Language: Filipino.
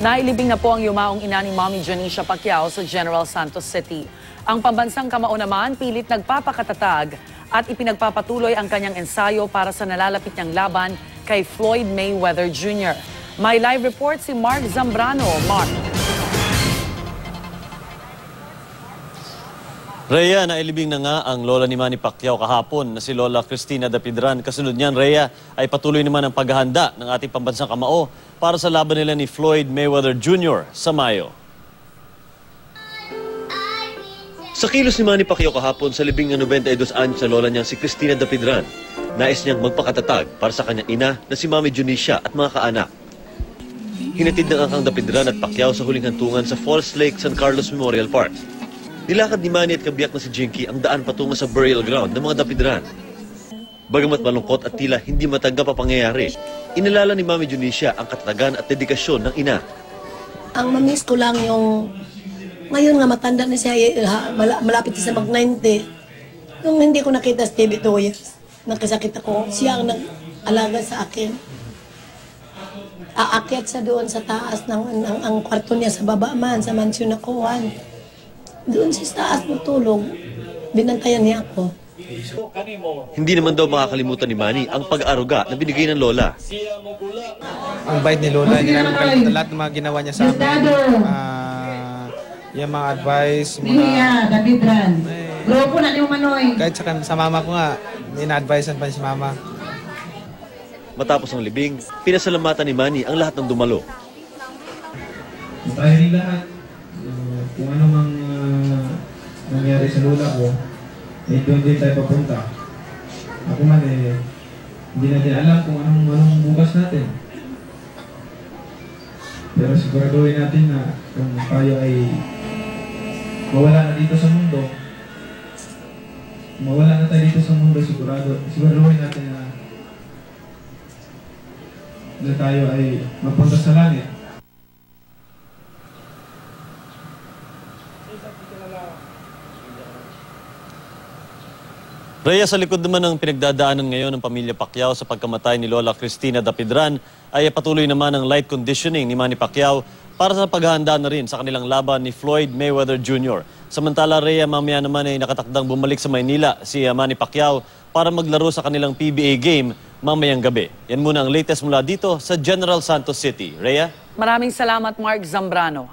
Nailibing na po ang yumaong ina ni Mommy Janisha Pacquiao sa General Santos City. Ang pambansang kamao naman pilit nagpapakatatag at ipinagpapatuloy ang kanyang ensayo para sa nalalapit niyang laban kay Floyd Mayweather Jr. May live report si Mark Zambrano. Mark. Rhea, nailibing na nga ang lola ni Manny Pacquiao kahapon na si Lola Cristina Dapidran. Kasunod niyan, Rhea, ay patuloy naman ang paghahanda ng ating pambansang kamao para sa laban nila ni Floyd Mayweather Jr. sa Mayo. Sa kilos ni Manny Pacquiao kahapon sa libing ng 92 anyos sa lola niyang si Cristina Dapidran, nais niyang magpakatatag para sa kanyang ina na si Mommy Janisha at mga kaanak. Hinatid ng angkang Dapidran at Pacquiao sa huling hantungan sa Falls Lake, San Carlos Memorial Park. Nilakad ni Manny at kabiyak na si Jinky ang daan patungo sa burial ground ng mga Dapidran. Bagamat malungkot at tila hindi matanggap ang pangyayari, inalala ni Mommy Janisha ang katatagan at dedikasyon ng ina. Ang mamiss ko lang yung, ngayon nga matanda na siya, malapit siya mag-90. Yung hindi ko nakita sa TV 2 years, nakasakit ako, siya ang nag-alaga sa akin. Aakyat siya doon sa taas ng ang kwarto niya sa baba man, sa mansyon na kuwan. Doon sa taas matulog, binantayan niya ako. Hindi naman daw makakalimutan ni Manny ang pag-aaruga na binigay ng lola. Ang bait ni Lola, hindi namin makalimutan lahat ng mga ginawa niya sa amin. Yung mga advice, kahit sa mama ko nga, ina-advisean pa si mama. Matapos ang libing, pinasalamatan ni Manny ang lahat ng dumalo. Tayo rin lahat, kung ano mang nangyari sa lola ko, doon din tayo papunta. Ako man hindi natin alam kung anong bukas natin. Pero siguraduhin natin na kung tayo ay mawala na dito sa mundo, siguraduhin natin na tayo ay mapunta sa langit. Rhea, sa likod naman ng pinagdadaanan ngayon ng pamilya Pacquiao sa pagkamatay ni Lola Cristina Dapidran, ay patuloy naman ang light conditioning ni Manny Pacquiao para sa paghahanda na rin sa kanilang laban ni Floyd Mayweather Jr. Samantala, Rhea, mamaya naman ay nakatakdang bumalik sa Maynila si Manny Pacquiao para maglaro sa kanilang PBA game mamayang gabi. Yan muna ang latest mula dito sa General Santos City. Rhea? Maraming salamat, Mark Zambrano.